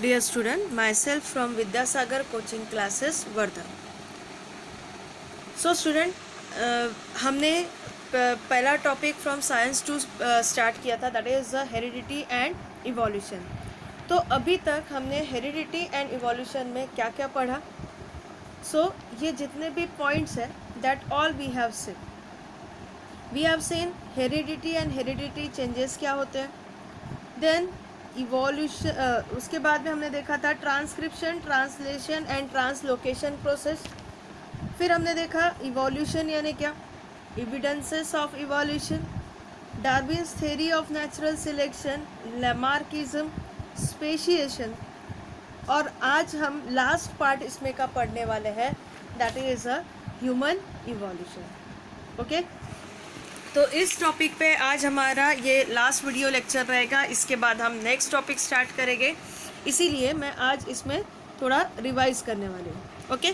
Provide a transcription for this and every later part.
Dear student, myself from Vidyasagar coaching classes Wardha. So student, हमने पहला topic from science to start किया था, that is heredity and evolution. तो अभी तक हमने हेरिडिटी एंड इवोल्यूशन में क्या क्या पढ़ा. सो ये जितने भी पॉइंट्स हैं that all we have seen heredity and heredity changes क्या होते हैं. देन इवोल्यूशन, उसके बाद में हमने देखा था transcription, translation and translocation process. फिर हमने देखा इवोल्यूशन यानी क्या, evidences of evolution, Darwin's theory of natural selection, Lamarckism, speciation. और आज हम लास्ट पार्ट इसमें का पढ़ने वाले हैं, that is a human evolution. Okay, तो इस टॉपिक पे आज हमारा ये लास्ट वीडियो लेक्चर रहेगा. इसके बाद हम नेक्स्ट टॉपिक स्टार्ट करेंगे, इसीलिए मैं आज इसमें थोड़ा रिवाइज करने वाली हूँ. Okay,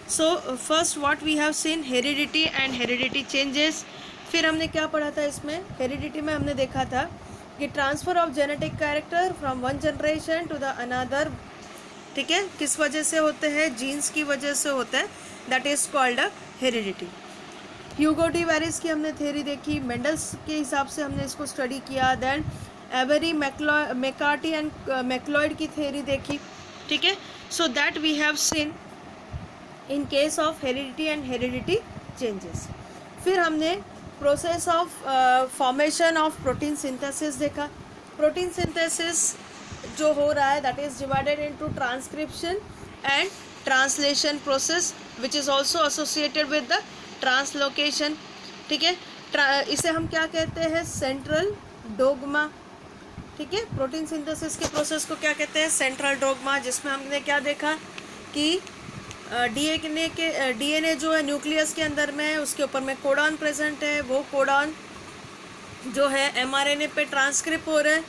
so first what we have seen heredity and heredity changes. फिर हमने क्या पढ़ा था इसमें, हेरिडिटी में हमने देखा था कि transfer of genetic character from one generation to the another. ठीक है, किस वजह से होते हैं, जीन्स की वजह से होता है, that is called a heredity. Hugo de Vries की हमने थ्योरी देखी, मेंडल्स के हिसाब से हमने इसको स्टडी किया. Then Avery McCarty and MacLeod की थ्योरी देखी. ठीक है, so that we have seen in case of heredity and heredity changes. फिर हमने process of formation of protein synthesis देखा. प्रोटीन सिंथेसिस जो हो रहा है that is divided into transcription and translation process which is also associated with the translocation. ठीक है, इसे हम क्या कहते हैं, सेंट्रल डोगमा. ठीक है, प्रोटीन सिंथेसिस के प्रोसेस को क्या कहते हैं, सेंट्रल डोगमा, जिसमें हमने क्या देखा कि डीएनए जो है न्यूक्लियस के अंदर में है, उसके ऊपर में कोडॉन प्रेजेंट है. वो कोडॉन जो है एमआरएनए पे ट्रांसक्रिप्ट हो रहे हैं,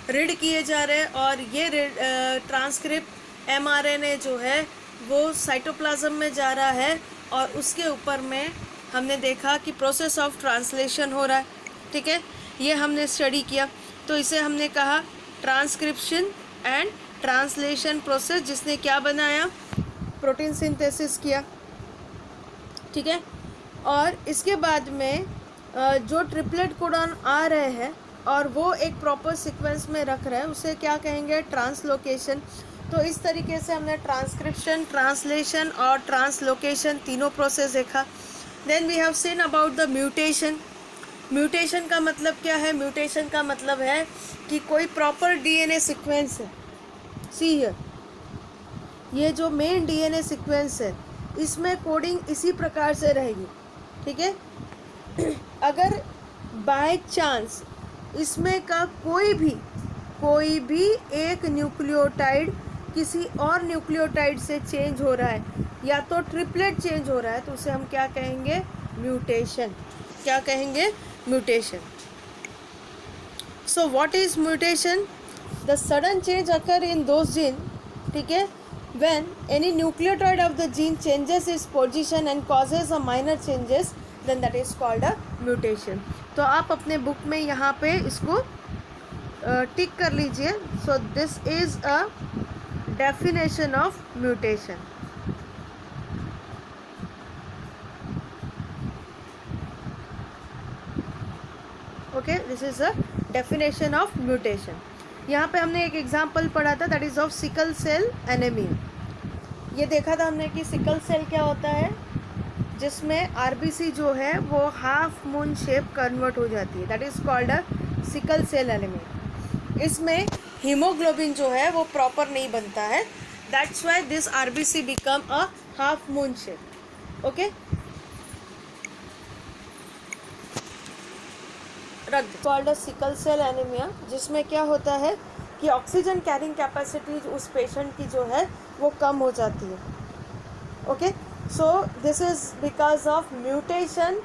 रीड किए जा रहे हैं, और ये ट्रांसक्रिप्ट एमआरएनए जो है वो साइटोप्लाज्म में जा रहा है, और उसके ऊपर में हमने देखा कि प्रोसेस ऑफ ट्रांसलेशन हो रहा है. ठीक है, ये हमने स्टडी किया. तो इसे हमने कहा ट्रांसक्रिप्शन एंड ट्रांसलेशन प्रोसेस, जिसने क्या बनाया, प्रोटीन सिंथेसिस किया. ठीक है, और इसके बाद में जो ट्रिपलेट कोडॉन आ रहे हैं और वो एक प्रॉपर सीक्वेंस में रख रहे हैं, उसे क्या कहेंगे, ट्रांसलोकेशन. तो इस तरीके से हमने ट्रांसक्रिप्शन, ट्रांसलेशन और ट्रांसलोकेशन तीनों प्रोसेस देखा. Then we have seen about the mutation. Mutation का मतलब क्या है, म्यूटेशन का मतलब है कि कोई प्रॉपर डीएनए सीक्वेंस है. सी हियर, ये जो मेन डीएनए सीक्वेंस है इसमें कोडिंग इसी प्रकार से रहेगी. ठीक है, अगर बाय चांस इसमें का कोई भी एक न्यूक्लियोटाइड किसी और न्यूक्लियोटाइड से चेंज हो रहा है, या तो ट्रिपलेट चेंज हो रहा है, तो उसे हम क्या कहेंगे, म्यूटेशन. क्या कहेंगे, mutation. So what is mutation, the sudden change occur in those gene. ठीक है, when any nucleotide of the gene changes its position and causes a minor changes, then that is called a mutation. तो आप अपने book में यहाँ पे इसको tick कर लीजिए. So this is a definition of mutation. Okay, this is a definition of mutation. यहाँ पे हमने एक एग्जाम्पल पढ़ा था, that is of sickle cell anaemia. ये देखा था हमने कि सिकल सेल क्या होता है, जिसमें आरबीसी जो है वो हाफ मून शेप कन्वर्ट हो जाती है, that is called a sickle cell anaemia. इसमें हीमोग्लोबिन जो है वो प्रॉपर नहीं बनता है, that's why this RBC become a half moon shape. Okay, called a sickle cell anaemia, जिसमें क्या होता है कि ऑक्सीजन कैरिंग कैपेसिटी उस पेशेंट की जो है वो कम हो जाती है. Okay, so this is because of mutation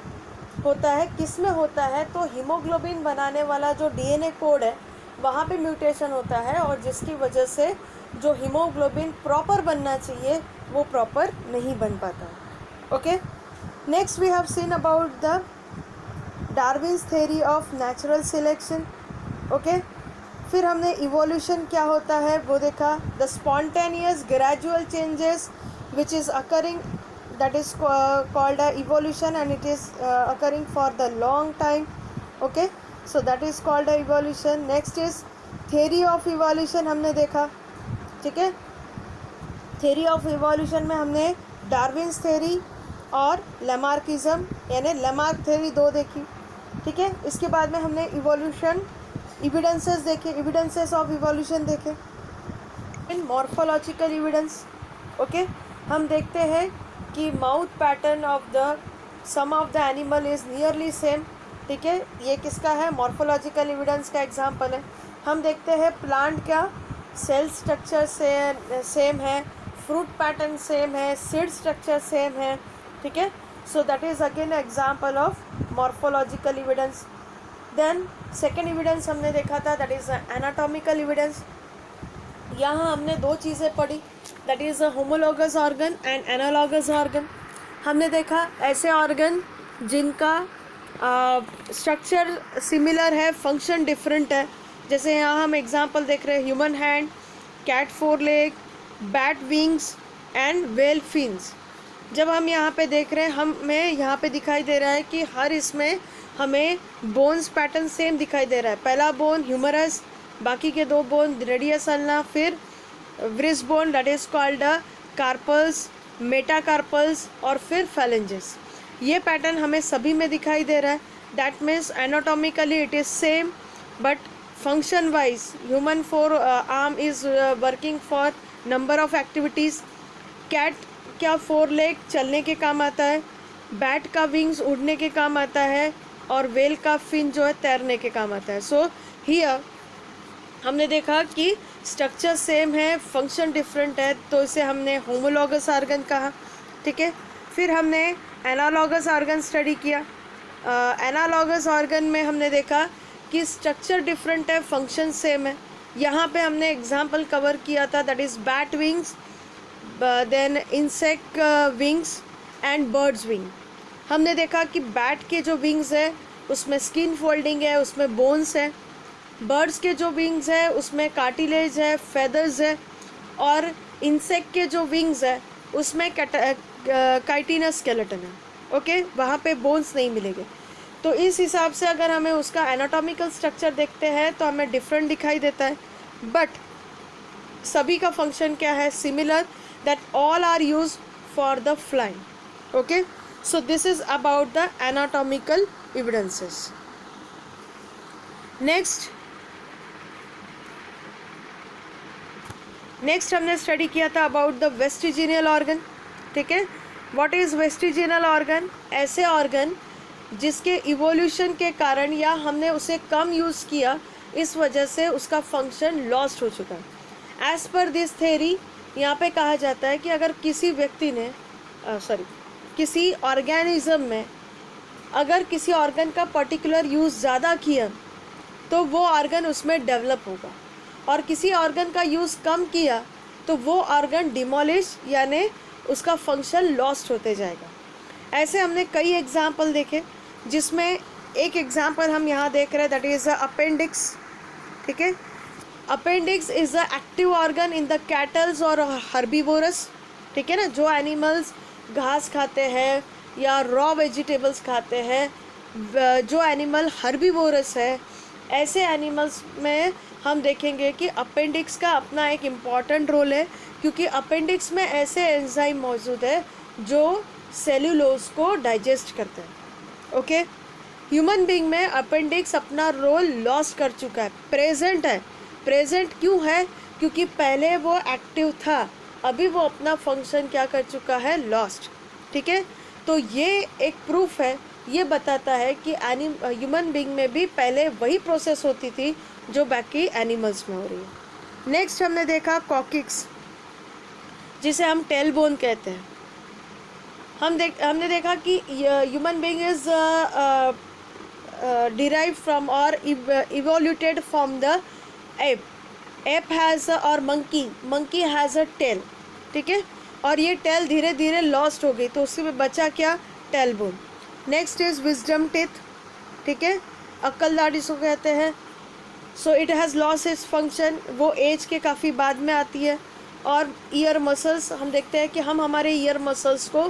होता है. किस में होता है, तो हीमोग्लोबिन बनाने वाला जो डीएनए कोड है वहाँ पे म्यूटेशन होता है, और जिसकी वजह से जो हीमोग्लोबिन प्रॉपर बनना चाहिए वो प्रॉपर नहीं बन पाता. Okay, next we have seen about the Darwin's theory of natural selection. Okay, फिर हमने इवोल्यूशन क्या होता है वो देखा, the spontaneous gradual changes which is occurring, that is called a evolution and it is occurring for the long time. Okay, so that is called a evolution. Next is theory of evolution हमने देखा, ठीक है। theory of evolution में हमने Darwin's theory और Lamarckism यानी Lamarck theory दो देखी, ठीक है। इसके बाद में हमने इवोल्यूशन एविडेंसेस देखे, एविडेंसेस ऑफ इवोल्यूशन देखे। इन मॉर्फोलॉजिकल एविडेंस, ओके, हम देखते हैं कि mouth pattern of the some of the animal is nearly same, ठीक है। ये किसका है, मॉर्फोलॉजिकल एविडेंस का एग्जांपल है। हम देखते हैं प्लांट का सेल स्ट्रक्चर से सेम है, फ्रूट पैटर्न सेम है, सीड स्ट्रक्चर सेम है, ठीक है। So that is again example of morphological evidence. Then second evidence हमने देखा था, दैट इज़ एनाटॉमिकल एविडेंस। यहाँ हमने दो चीज़ें पढ़ी, that is a homologous organ and analogous organ. हमने देखा ऐसे ऑर्गन जिनका स्ट्रक्चर सिमिलर है, फंक्शन डिफरेंट है। जैसे यहाँ हम एग्जांपल देख रहे हैं, human hand, cat foreleg, bat wings and whale fins. जब हम यहाँ पे देख रहे हैं, हमें यहाँ पे दिखाई दे रहा है कि हर इसमें हमें बोन्स पैटर्न सेम दिखाई दे रहा है। पहला बोन ह्यूमरस, बाकी के दो बोन रेडियस अल्ना, फिर wrist bone that is called carpals, metacarpals और फिर फैलेंजेस। ये पैटर्न हमें सभी में दिखाई दे रहा है। That means anatomically it is same, but function wise human forearm is working for number of activities. Cat का फोर लेग चलने के काम आता है, बैट का विंग्स उड़ने के काम आता है और वेल का फिन जो है तैरने के काम आता है। सो हियर हमने देखा कि स्ट्रक्चर सेम है, फंक्शन डिफरेंट है, तो इसे हमने होमोलॉगस ऑर्गन कहा, ठीक है। फिर हमने एनालॉगस ऑर्गन स्टडी किया। एनालॉगस ऑर्गन में हमने देखा कि स्ट्रक्चर डिफरेंट है, फंक्शन सेम है। यहाँ पे हमने एग्जांपल कवर किया था, that is bat wings, then insect wings and birds wing. हमने देखा कि बैट के जो विंग्स है उसमें स्किन फोल्डिंग है, उसमें बोन्स है। बर्ड्स के जो विंग्स है उसमें कार्टिलेज है, फेदर्स है, और इंसेक्ट के जो विंग्स है उसमें काइटिनस स्केलेटन है, ओके, वहाँ पे बोन्स नहीं मिलेंगे। तो इस हिसाब से अगर हमें उसका एनाटॉमिकल स्ट्रक्चर देखते हैं तो हमें डिफरेंट दिखाई देता है, बट सभी का फंक्शन क्या है, similar, that all are use for the flying. Okay, so this is about the anatomical evidences. Next हमने स्टडी किया था अबाउट द वेस्टिजिनियल ऑर्गन, ठीक है। What is vestigial organ? ऐसे ऑर्गन जिसके इवोल्यूशन के कारण या हमने उसे कम यूज़ किया, इस वजह से उसका फंक्शन लॉस्ट हो चुका है। एज़ पर दिस थेरी यहाँ पे कहा जाता है कि अगर किसी व्यक्ति ने किसी ऑर्गेनिज्म में अगर किसी ऑर्गन का पर्टिकुलर यूज़ ज़्यादा किया तो वो ऑर्गन उसमें डेवलप होगा, और किसी ऑर्गन का यूज़ कम किया तो वो ऑर्गन डिमोलिश यानी उसका फंक्शन लॉस्ट होते जाएगा। ऐसे हमने कई एग्जाम्पल देखे, जिसमें एक एग्जाम्पल हम यहाँ देख रहे हैं, दैट इज़ अपेंडिक्स, ठीक है। Appendix is a active organ in the kettles और हर्बीवोरस, ठीक है ना, जो एनिमल्स घास खाते हैं या रॉ वेजिटेबल्स खाते हैं, जो एनिमल हर्बीवोरस है, ऐसे एनिमल्स में हम देखेंगे कि अपेंडिक्स का अपना एक इम्पॉर्टेंट रोल है, क्योंकि अपेंडिक्स में ऐसे एंजाइम मौजूद है जो सेल्यूलोज को डाइजेस्ट करते हैं। ओके, ह्यूमन बीइंग में अपेंडिक्स अपना रोल लॉस कर चुका है, प्रेजेंट है। प्रेजेंट क्यों है? क्योंकि पहले वो एक्टिव था, अभी वो अपना फंक्शन क्या कर चुका है, लॉस्ट, ठीक है। तो ये एक प्रूफ है, ये बताता है कि ह्यूमन बीइंग में भी पहले वही प्रोसेस होती थी जो बाकी एनिमल्स में हो रही है। नेक्स्ट हमने देखा कॉकिक्स, जिसे हम टेल बोन कहते हैं। हमने देखा कि human being is derive from और evoluted from the ape. Ape has और मंकी हैज़ अ टेल, ठीक है, और ये टेल धीरे धीरे लॉस्ट हो गई, तो उसी में बचा क्या, tail bone. Next is wisdom teeth, ठीक है, अक्लदाढ़ जिसको कहते हैं। So it has loss its function, वो एज के काफ़ी बाद में आती है। और ईयर मसल्स, हम देखते हैं कि हम हमारे ईयर मसल्स को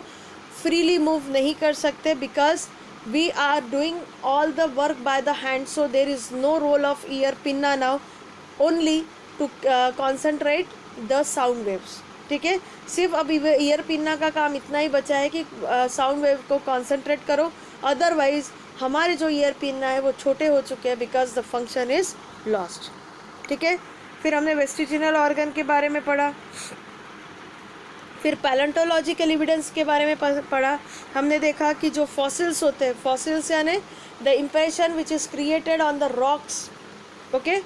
फ्रीली मूव नहीं कर सकते because we are doing all the work by the hand, so there is no role of ear pinna now, only to concentrate the sound waves. ठीक है, सिर्फ अभी ईयर पिन्ना का काम इतना ही बचा है कि साउंड वेव को कॉन्सेंट्रेट करो, अदरवाइज हमारे जो ईयर पिन्ना है वो छोटे हो चुके हैं because the function is lost. ठीक है, फिर हमने वेस्टिजिनल ऑर्गन के बारे में पढ़ा, फिर पैलेंटोलॉजिकल एविडेंस के बारे में पढ़ा। हमने देखा कि जो फॉसिल्स होते हैं, फॉसिल्स यानी the impression which is created on the rocks, okay,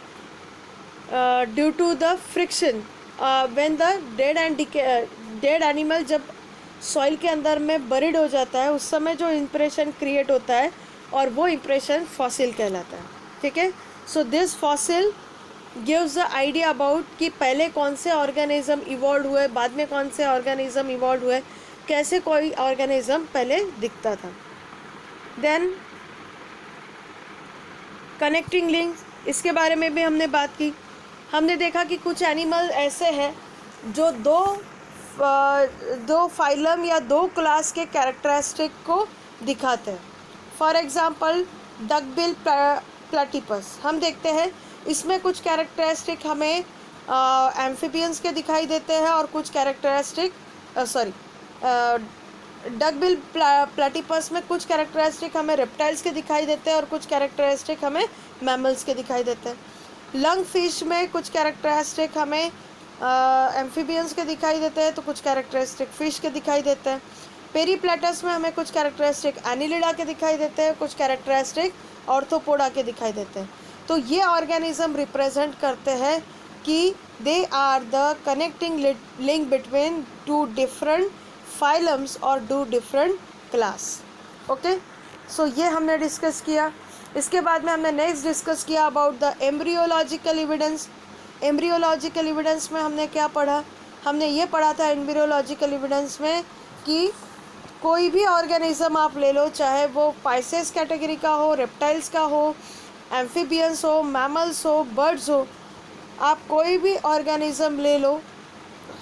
due to the friction when the dead animal जब सॉइल के अंदर में बरीड हो जाता है, उस समय जो इम्प्रेशन क्रिएट होता है और वो इम्प्रेशन फॉसिल कहलाता है। ठीक है, so this fossil gives the idea about कि पहले कौन से ऑर्गेनिज्म इवॉल्व हुए, बाद में कौन से ऑर्गेनिज्म इवॉल्व हुए, कैसे कोई ऑर्गेनिज्म पहले दिखता था। देन कनेक्टिंग लिंक्स, इसके बारे में भी हमने बात की। हमने देखा कि कुछ एनिमल ऐसे हैं जो दो फाइलम या दो क्लास के कैरेक्टरिस्टिक को दिखाते हैं। फॉर एग्जांपल डकबिल प्लेटिपस, हम देखते हैं इसमें कुछ कैरेक्टरिस्टिक हमें एम्फीबियंस के दिखाई देते हैं और कुछ कैरेक्टरिस्टिक डकबिल प्लेटिपस में कुछ कैरेक्टरिस्टिक हमें रेप्टाइल्स के दिखाई देते हैं और कुछ कैरेक्टरिस्टिक हमें मैमल्स के दिखाई देते हैं। लंग फिश में कुछ कैरेक्टरिस्टिक हमें एम्फीबियंस के दिखाई देते हैं तो कुछ कैरेक्टरिस्टिक फिश के दिखाई देते हैं। पेरीप्लेटस में हमें कुछ कैरेक्टरिस्टिक एनिलिडा के दिखाई देते हैं, कुछ कैरेक्टरिस्टिक ऑर्थोपोडा के दिखाई देते हैं। तो ये ऑर्गेनिज्म रिप्रेजेंट करते हैं कि they are the connecting link between two different phylums और two different class. Okay, so ये हमने डिस्कस किया। इसके बाद में हमने नेक्स्ट डिस्कस किया about the embryological evidence. Embryological evidence में हमने क्या पढ़ा, हमने ये पढ़ा था एम्ब्रियोलॉजिकल एविडेंस में कि कोई भी ऑर्गेनिज्म आप ले लो, चाहे वो पाइसेस कैटेगरी का हो, रेप्टाइल्स का हो, एम्फीबियंस हो, मैमल्स हो, बर्ड्स हो, आप कोई भी ऑर्गेनिज्म ले लो,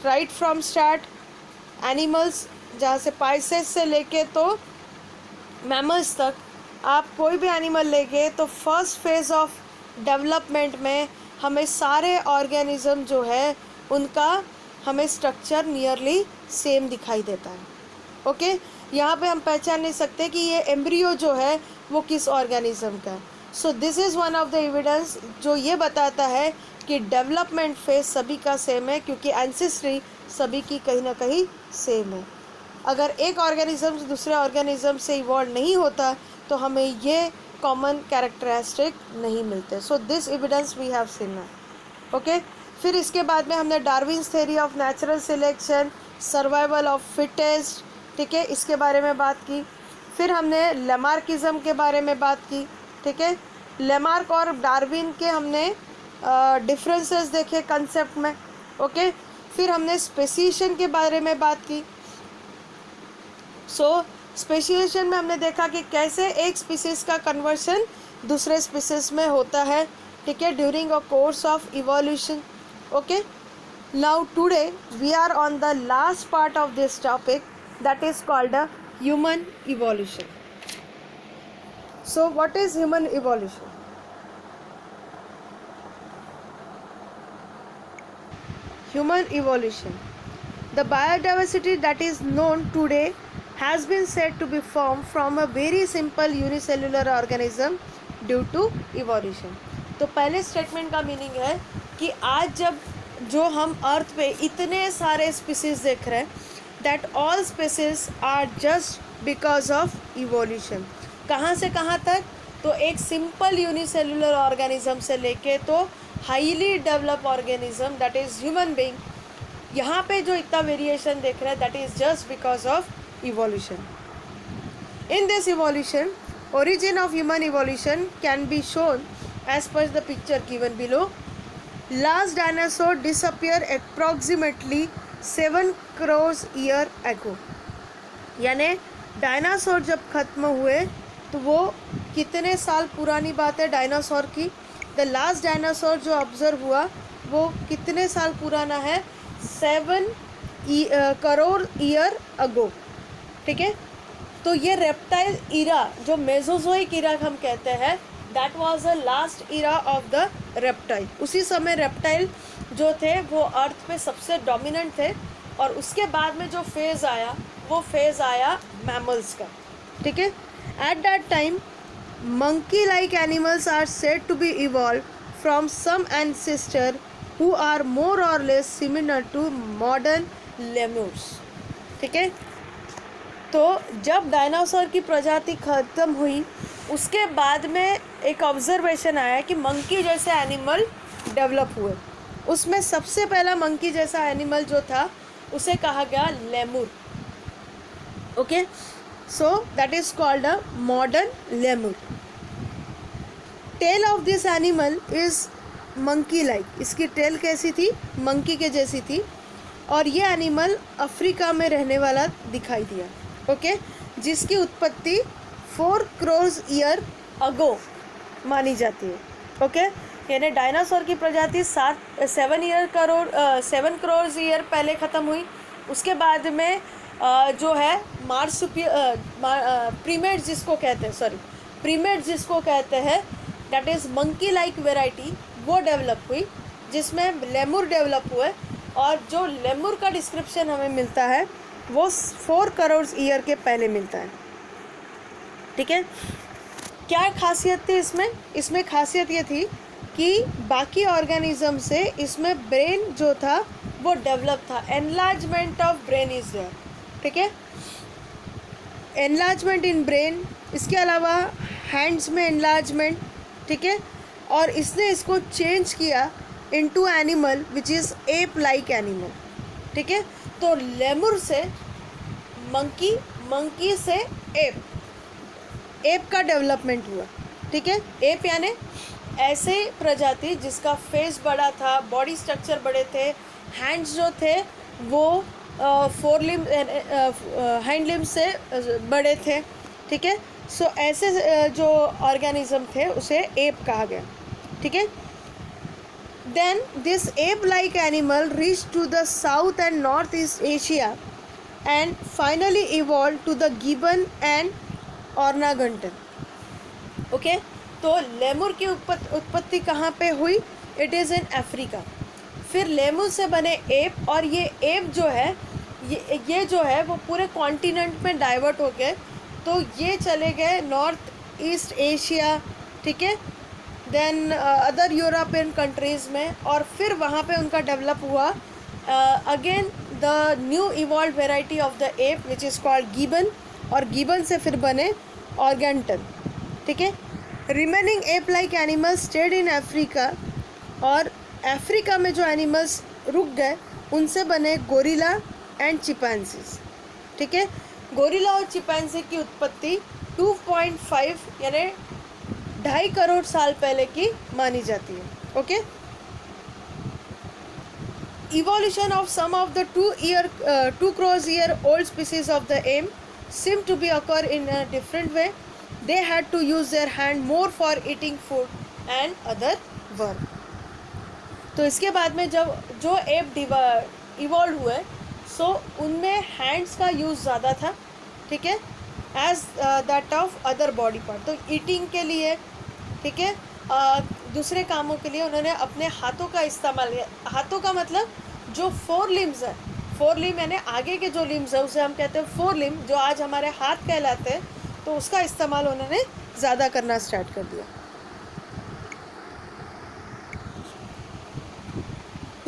राइट फ्रॉम स्टार्ट एनिमल्स, जहाँ से पाइसेस से लेके तो मैमल्स तक, आप कोई भी एनिमल लेंगे तो फर्स्ट फेज़ ऑफ डेवलपमेंट में हमें सारे ऑर्गेनिज्म जो है उनका हमें स्ट्रक्चर नियरली सेम दिखाई देता है। ओके, यहाँ पे हम पहचान नहीं सकते कि ये एम्ब्रियो जो है वो किस ऑर्गेनिज्म का है। सो this is one of the evidence जो ये बताता है कि डेवलपमेंट फेज सभी का सेम है, क्योंकि एंसेस्ट्री सभी की कहीं ना कहीं सेम है। अगर एक ऑर्गेनिज्म दूसरे ऑर्गेनिज्म से इवॉल्व नहीं होता तो हमें ये कॉमन कैरेक्टरिस्टिक नहीं मिलते। So this evidence we have seen. Okay, फिर इसके बाद में हमने Darwin's theory of natural selection, survival of fittest, ठीक है, इसके बारे में बात की। फिर हमने लेमार्किज्म के बारे में बात की। ठीक है, लेमार्क और डार्विन के हमने डिफरेंसेस देखे कंसेप्ट में। ओके, फिर हमने स्पेसिएशन के बारे में बात की। सो स्पेसिएशन में हमने देखा कि कैसे एक स्पीसीज का कन्वर्शन दूसरे स्पीसीज में होता है, ठीक है, during a course of evolution. Okay, now today we are on the last part of this topic, that is called a human evolution. So what is human evolution? Human evolution, the biodiversity that is known today has been said to be formed from a very simple unicellular organism due to evolution. तो पहले statement का meaning है कि आज जब जो हम अर्थ पे इतने सारे स्पीसीज देख रहे हैं, that all species are just because of evolution. कहाँ से कहाँ तक, तो एक सिंपल यूनिसेलुलर ऑर्गेनिज्म से लेके तो highly develop organism that is human being, यहाँ पे जो इतना वेरिएशन देख रहे हैं that is just because of evolution. In this evolution, origin of human evolution can be shown as per the picture given below. Last dinosaur disappeared approximately 7 crores year ago. यानी dinosaur जब ख़त्म हुए तो वो कितने साल पुरानी बात है डायनासोर की, द लास्ट डायनासोर जो ऑब्जर्व हुआ वो कितने साल पुराना है? 7 करोड़ ईयर अगो। ठीक है, तो ये रेप्टाइल इरा जो मेसोजोइक इरा हम कहते हैं, that was the last era of the reptile. उसी समय रेप्टाइल जो थे वो अर्थ पे सबसे डोमिनेंट थे, और उसके बाद में जो फेज़ आया वो फेज़ आया मैमल्स का। ठीक है, at that time monkey like animals are said to be evolved from some ancestor who are more or less similar to modern lemurs। ठीक है, तो जब डायनासोर की प्रजाति ख़त्म हुई उसके बाद में एक ऑब्जर्वेशन आया कि मंकी जैसे एनिमल डेवलप हुए। उसमें सबसे पहला मंकी जैसा एनिमल जो था उसे कहा गया lemur. Okay, so that is called a modern lemur. Tail of this animal is monkey like. इसकी टेल कैसी थी? मंकी के जैसी थी, और ये एनिमल अफ्रीका में रहने वाला दिखाई दिया। ओके, जिसकी उत्पत्ति 4 करोड़ ईयर अगो मानी जाती है। ओके, यानी डायनासोर की प्रजाति 7 करोड़ ईयर पहले ख़त्म हुई। उसके बाद में जो है प्रीमेट जिसको कहते हैं that is monkey like variety, वो डेवलप हुई, जिसमें लेमुर डेवलप हुए। और जो लेमुर का डिस्क्रिप्शन हमें मिलता है वो 4 करोड़ ईयर के पहले मिलता है। ठीक है, क्या खासियत थी इसमें खासियत ये थी कि बाकी ऑर्गेनिज्म से इसमें ब्रेन जो था वो डेवलप था। Enlargement of brain is there. ठीक है, एनलार्जमेंट इन ब्रेन, इसके अलावा हैंड्स में एनलार्जमेंट। ठीक है, और इसने इसको चेंज किया into animal which is app like animal. ठीक है, तो लेमुर से मंकी, मंकी से एप का डेवलपमेंट हुआ। ठीक है, एप यानी ऐसे प्रजाति जिसका फेस बड़ा था, बॉडी स्ट्रक्चर बड़े थे, हैंड्स जो थे वो हैंड लिम्ब से बड़े थे। ठीक है, सो ऐसे जो ऑर्गेनिज्म थे उसे एप कहा गया। ठीक है, then this ape like animal reach to the south and north east Asia and finally evolve to the gibbon and orangutan. Okay, तो लेमुर की उत्पत्ति कहाँ पे हुई? It is in Africa. फिर लेमुर से बने एप, और ये एप जो है ये जो है वो पूरे कॉन्टिनेंट में डाइवर्ट हो गए, तो ये चले गए नॉर्थ ईस्ट एशिया। ठीक है, देन अदर यूरोपियन कंट्रीज़ में, और फिर वहाँ पे उनका डेवलप हुआ again the new evolve variety of the app which is called gibbon, और गिबन से फिर बने ऑर्गेंटन। ठीक है, remaining ape like animals stayed in Africa, और अफ्रीका में जो एनिमल्स रुक गए उनसे बने गोरिल्ला एंड चिंपैंजीज। ठीक है, गोरिल्ला और चिंपैंजी की उत्पत्ति 2.5 यानी 2.5 करोड़ साल पहले की मानी जाती है। Okay, evolution of some of the 2 crore year old species of the ape seem to be occur in a different way. They had to use their hand more for eating food and other work. तो इसके बाद में जब जो app evolve हुए सो उनमें hands का use ज़्यादा था। ठीक है, as that of other body part. तो ईटिंग के लिए, ठीक है, दूसरे कामों के लिए उन्होंने अपने हाथों का इस्तेमाल किया। हाथों का मतलब जो 4 लिम्स है, 4 लिम्ब यानी आगे के जो लिम्स है उसे हम कहते हैं 4 लिम्ब, जो आज हमारे हाथ कहलाते हैं, तो उसका इस्तेमाल उन्होंने ज़्यादा करना स्टार्ट कर दिया।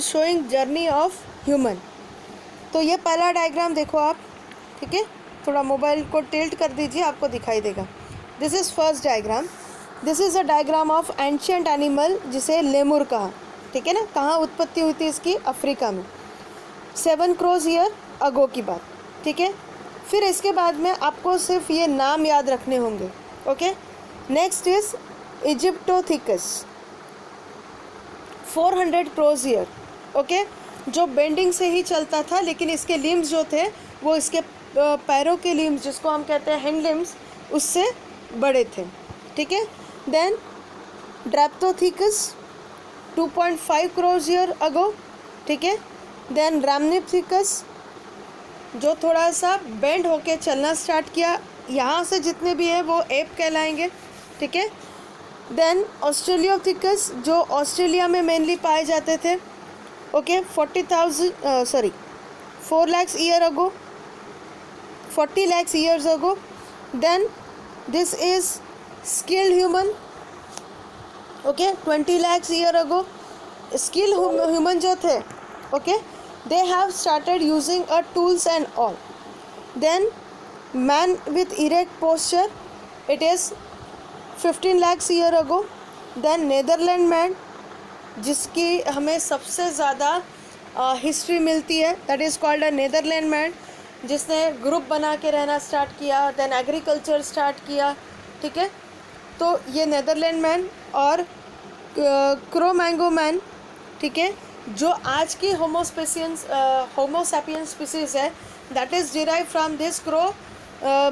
Showing journey of human. तो ये पहला डायग्राम देखो आप। ठीक है, थोड़ा मोबाइल को टिल्ट कर दीजिए, आपको दिखाई देगा। This is first diagram. This is a diagram of ancient animal जिसे लेमुर कहा। ठीक है ना, कहाँ उत्पत्ति हुई थी इसकी? अफ्रीका में 7 करोड़ ईयर अगो की बात। ठीक है, फिर इसके बाद में आपको सिर्फ ये नाम याद रखने होंगे। Okay, next is Aegyptopithecus 400 crore year. Okay, जो बेंडिंग से ही चलता था, लेकिन इसके लिम्स जो थे वो इसके पैरों के लिम्स जिसको हम कहते हैं हैंड लिम्स उससे बड़े थे। ठीक है, देन ड्रैप्टोथिकस 2.5 crores ईयर अगो, ठीक है। देन रामनिथिकस जो थोड़ा सा बेंड होके चलना स्टार्ट किया, यहाँ से जितने भी हैं वो एप कहलाएंगे, ठीक है। देन ऑस्ट्रेलियोथिकस जो ऑस्ट्रेलिया में मेनली पाए जाते थे, okay, 4 lakhs year ago, 40 lakhs years ago. Then this is skilled human, okay, 20 lakhs year ago. Skilled human जो थे, okay, they have started using a tools and all. Then man with erect posture, it is 15 lakhs year ago. Then Netherland man जिसकी हमें सबसे ज़्यादा history मिलती है, that is called a Netherland man, जिसने group बना के रहना स्टार्ट किया, देन एग्रीकल्चर स्टार्ट किया, ठीक है। तो ये नेदरलैंड मैन और क्रो मैंगो मैन, ठीक है, जो आज की होमो सैपियंस स्पीसीज़ है, that is derive from this crow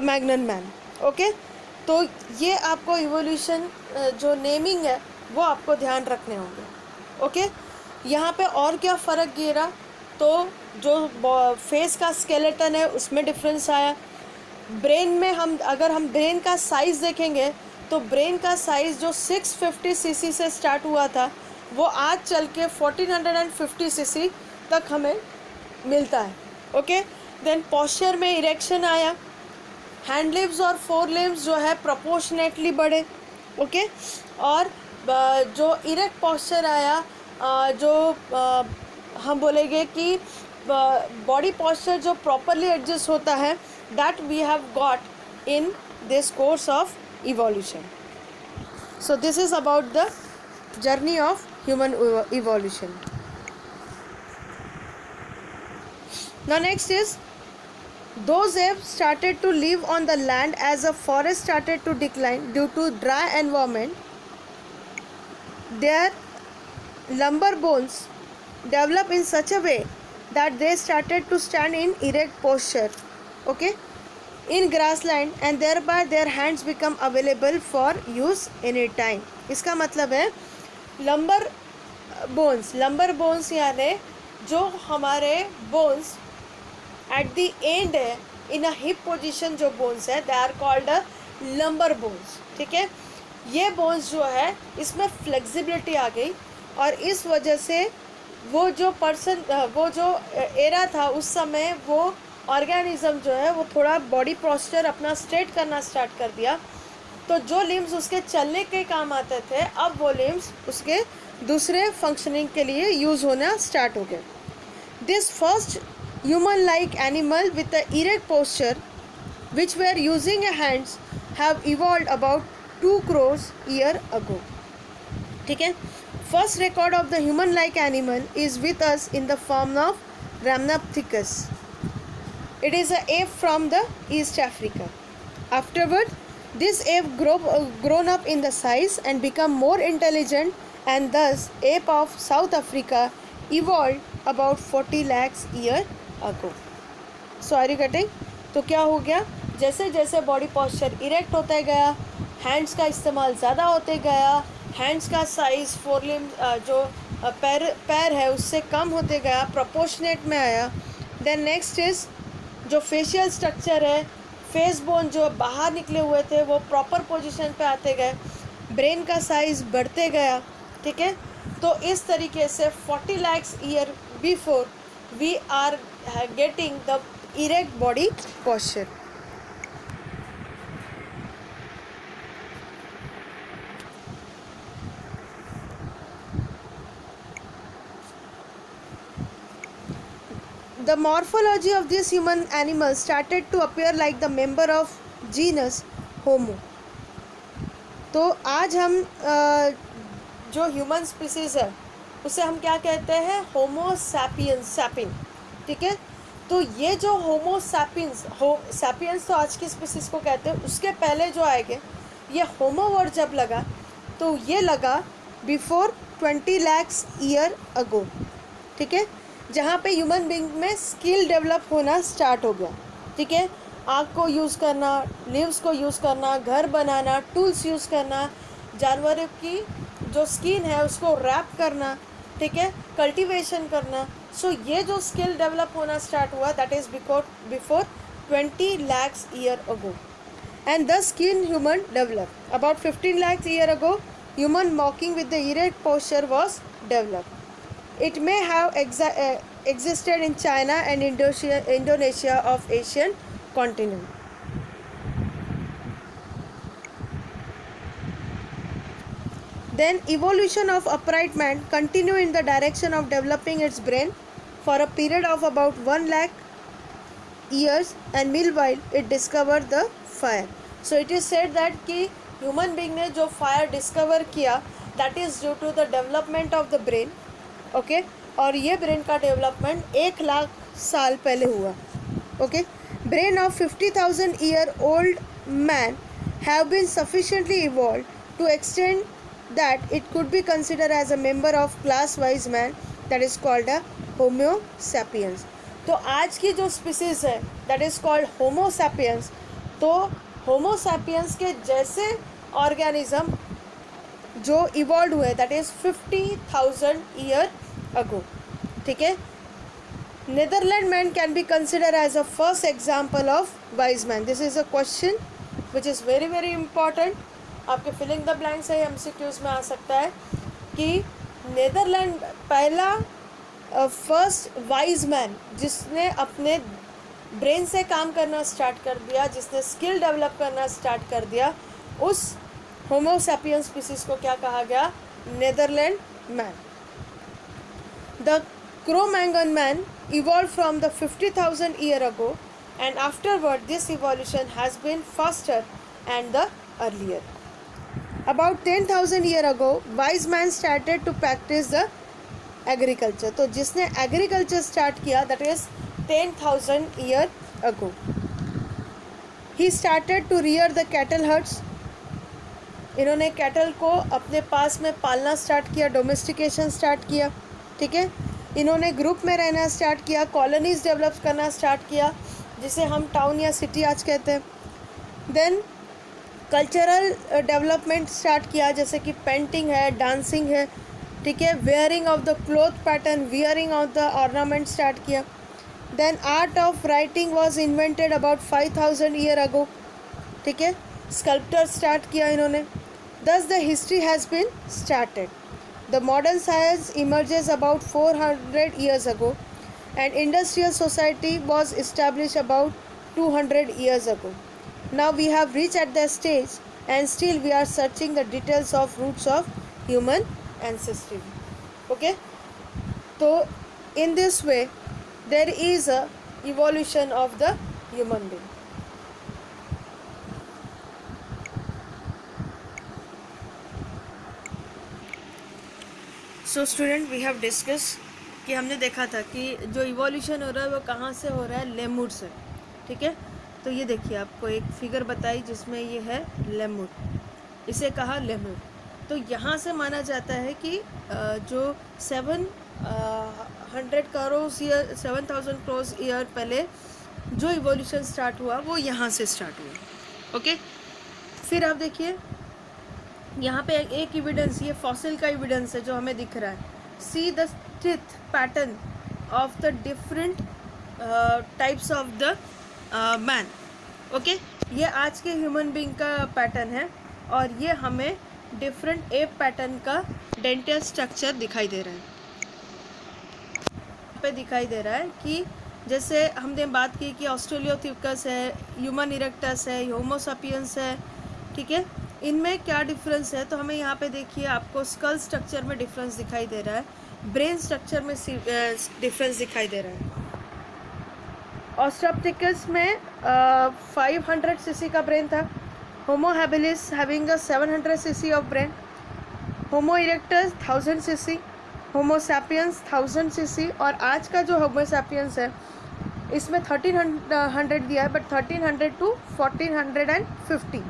Magnon man, okay. तो ये आपको इवोल्यूशन जो नेमिंग है वो आपको ध्यान रखने होंगे, ओके। यहाँ पे और क्या फ़र्क गिरा, तो जो फेस का स्केलेटन है उसमें डिफरेंस आया। ब्रेन में अगर हम ब्रेन का साइज़ देखेंगे तो ब्रेन का साइज़ जो 650 सीसी से स्टार्ट हुआ था वो आज चल के 1450 सीसी तक हमें मिलता है, ओके। देन पॉस्चर में इरेक्शन आया, हैंड लिम्स और फोर लिम्स जो है प्रोपोर्शनेटली बढ़े, ओके। और जो इरेक्ट पॉस्चर आया, जो हम बोलेंगे कि बॉडी पॉस्चर जो प्रॉपरली एडजस्ट होता है, that we have got in this course of evolution. So this is about the journey of human evolution. Now next is, those apes started to live on the land as the forest started to decline due to dry environment. Their lumbar bones developed in such a way that they started to stand in erect posture, okay, in grassland, and thereby their hands become available for use any time. इसका मतलब है lumbar bones यानी जो हमारे bones at the end है, in a hip position जो bones है, they are called a lumbar bones, ठीक है। ये bones जो है इसमें flexibility आ गई, और इस वजह से वो जो एरा था उस समय वो ऑर्गेनिज्म जो है वो थोड़ा बॉडी पोस्चर अपना स्ट्रेट करना स्टार्ट कर दिया। तो जो लिम्स उसके चलने के काम आते थे, अब वो लिम्स उसके दूसरे फंक्शनिंग के लिए यूज़ होना स्टार्ट हो गए. This first human like animal with the erect posture which were using a hands have evolved about 2 crores year ago. ठीक है. First record of the human like animal is with us in the form of Rhamnopithecus. It is an ape from the East Africa. Afterward, this ape grown up in the size and become more intelligent, and thus ape of South Africa evolved about 40 lakhs year ago. So are you getting? तो क्या हो गया, जैसे जैसे body posture erect होते गया, hands का इस्तेमाल ज़्यादा होते गया, हैंड्स का साइज़ फोर लिम्ब जो पैर है उससे कम होते गया, प्रोपोर्शनेट में आया. देन नेक्स्ट इज़ जो फेशियल स्ट्रक्चर है, फेस बोन जो बाहर निकले हुए थे वो प्रॉपर पोजीशन पे आते गए, ब्रेन का साइज़ बढ़ते गया. ठीक है. तो इस तरीके से 40 lakhs year before we are getting the erect body posture. The morphology of this human animal started to appear like the member of genus Homo. तो आज हम जो ह्यूमन स्पीसीज है उसे हम क्या कहते हैं, होमो सैपियंस सैपिन. ठीक है. तो ये जो होमो सैपियंस तो आज की स्पीसीज को कहते हैं, उसके पहले जो आएंगे ये होमो वर्ड जब लगा तो ये लगा बिफोर 20 lakhs ईयर अगो. ठीक है. जहाँ पे ह्यूमन बीइंग में स्किल डेवलप होना स्टार्ट हो गया. ठीक है. आँख को यूज़ करना, लिव्स को यूज़ करना, घर बनाना, टूल्स यूज़ करना, जानवरों की जो स्किन है उसको रैप करना, ठीक है, कल्टीवेशन करना. सो ये जो स्किल डेवलप होना स्टार्ट हुआ that is before 20 lakhs year ago. And thus skin human developed. About 15 lakhs year ago, human walking with the erect posture was developed. It may have existed in China and Indonesia of Asian continent. Then evolution of upright man continue in the direction of developing its brain for a period of about 1 lakh years, and meanwhile it discovered the fire. So it is said that कि human being ने जो fire discover किया that is due to the development of the brain, okay, और ये brain का development 1 lakh साल पहले हुआ, okay. Brain of 50,000 year old man have been sufficiently evolved to extend that it could be considered as a member of class wise man, that is called a Homo sapiens. तो आज की जो species है that is called Homo sapiens. तो Homo sapiens के जैसे organism जो evolve हुए दैट इज़ 50,000 ईयर अगो, ठीक है. Netherland man can be consider as a first example of wise man. This is a question which is very very important. आपके filling the blank से MCQs में आ सकता है कि नेदरलैंड पहला फर्स्ट वाइज मैन जिसने अपने ब्रेन से काम करना स्टार्ट कर दिया, जिसने स्किल डेवलप करना स्टार्ट कर दिया, उस होमो सैपियंस स्पीसीज को क्या कहा गया? Netherland man. The Cro-Magnon man evolve from the 50,000 year ago and afterward this evolution has been faster and the earlier. About 10,000 year ago, wise man started to practice the agriculture. तो जिसने agriculture start किया that is 10,000 year ago. He started to rear the cattle herds. इन्होंने cattle को अपने पास में पालना start किया, domestication start किया, ठीक है. इन्होंने ग्रुप में रहना स्टार्ट किया, कॉलोनीज डेवलप करना स्टार्ट किया जिसे हम टाउन या सिटी आज कहते हैं. देन कल्चरल डेवलपमेंट स्टार्ट किया जैसे कि पेंटिंग है, डांसिंग है, ठीक है. Wearing of the cloth pattern, wearing of the ornament start किया. Then art of writing was invented about 5,000 year ago, ठीक है. स्कल्पटर स्टार्ट किया इन्होंने. Thus the history has been started. The modern science emerges about 400 years ago and industrial society was establish about 200 years ago. Now we have reached at the stage and still we are searching the details of roots of human ancestry. Okay? So in this way there is a evolution of the human being. So student we have discussed कि हमने देखा था कि जो evolution हो रहा है वो कहाँ से हो रहा है? लेमुर से, ठीक है. तो ये देखिए आपको एक फिगर बताई जिसमें ये है लेमुर, इसे कहा लेमुर. तो यहाँ से माना जाता है कि जो 700 करोड़ ईयर 7,000 करोड़ ईयर पहले जो इवोल्यूशन स्टार्ट हुआ वो यहाँ से स्टार्ट हुआ. ओके. फिर आप देखिए यहाँ पे एक एविडेंस, ये फॉसिल का एविडेंस है जो हमें दिख रहा है. See the teeth pattern of the different types of the man. Okay. ये आज के ह्यूमन बीइंग का पैटर्न है और ये हमें डिफरेंट एप पैटर्न का डेंटल स्ट्रक्चर दिखाई दे रहा है. पे दिखाई दे रहा है कि जैसे हमने बात की कि ऑस्ट्रेलियोथेरिकस है, ह्यूमन इरेक्टस है, होमो सैपियंस है, ठीक है. इनमें क्या डिफरेंस है? तो हमें यहाँ पे देखिए आपको स्कल स्ट्रक्चर में डिफरेंस दिखाई दे रहा है, ब्रेन स्ट्रक्चर में डिफरेंस दिखाई दे रहा है. ऑस्ट्रेलोपिथेकस में 500 सीसी का ब्रेन था. Homo habilis having a 700 CC of brain. Homo erectus 1000 CC. Homo sapiens 1000 CC. और आज का जो होमो सैपियंस है इसमें 1300 दिया है, but 1300 to 1450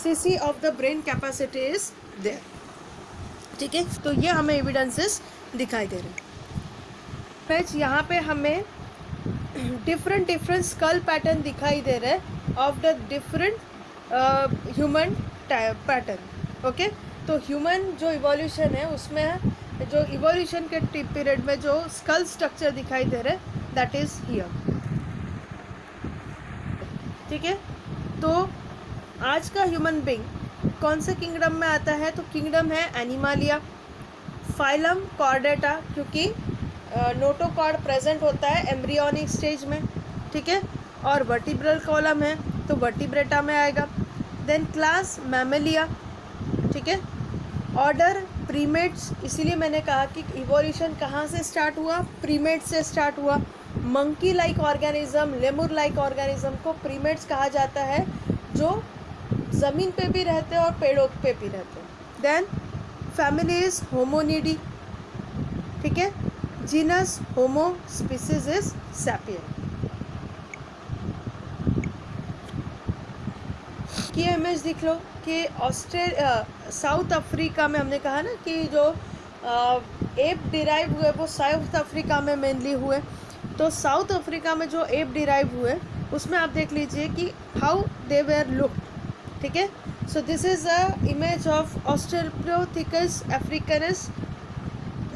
cc of the brain capacity is there, ठीक है. तो ये हमें एविडेंसेस दिखाई दे रहे हैं. फ्रेंड्स यहाँ पे हमें डिफरेंट स्कल पैटर्न दिखाई दे रहे हैं of the different human pattern. Okay. तो ह्यूमन जो इवोल्यूशन है उसमें जो इवोल्यूशन के पीरियड में जो स्कल स्ट्रक्चर दिखाई दे रहे दैट इज़ हियर, ठीक है। तो आज का ह्यूमन बीइंग कौन से किंगडम में आता है, तो किंगडम है एनिमालिया, फाइलम कॉर्डेटा, क्योंकि नोटोकॉर्ड प्रेजेंट होता है एम्ब्रियोनिक स्टेज में, ठीक है। और वर्टिब्रल कॉलम है तो वर्टिब्रेटा में आएगा। देन क्लास मैमेलिया, ठीक है। ऑर्डर प्रीमेट्स, इसीलिए मैंने कहा कि इवोल्यूशन कहाँ से स्टार्ट हुआ, प्रीमेट्स से स्टार्ट हुआ। Monkey like organism, lemur like organism को प्रीमेट्स कहा जाता है, जो ज़मीन पे भी रहते हैं और पेड़ों पे भी रहते हैं। देन फैमिली इज होमोनिडी, ठीक है। Genus homo, species is sapien. की इमेज दिख लो कि साउथ अफ्रीका में हमने कहा ना कि जो एप डिराइव हुए वो साउथ अफ्रीका में मेनली हुए। तो साउथ अफ्रीका में जो एप डिराइव हुए उसमें आप देख लीजिए कि हाउ दे वेयर लुक्ड, ठीक है। सो this is a image of Australopithecus Africans,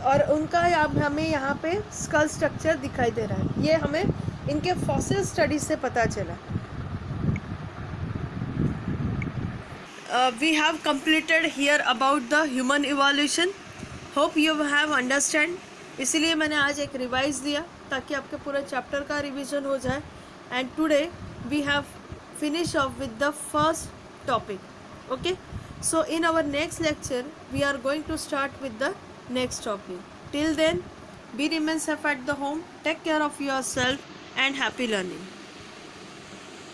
और उनका हमें यहाँ पे स्कल स्ट्रक्चर दिखाई दे रहा है। ये हमें इनके फॉसिल स्टडी से पता चला। We have completed here about the human evolution. Hope you have understand. इसीलिए मैंने आज एक रिवाइज दिया ताकि आपके पूरे चैप्टर का रिवीजन हो जाए। And today we have finish off with the first topic, okay. So in our next lecture we are going to start with the next topic. Till then, be remain safe at the home, take care of yourself and happy learning.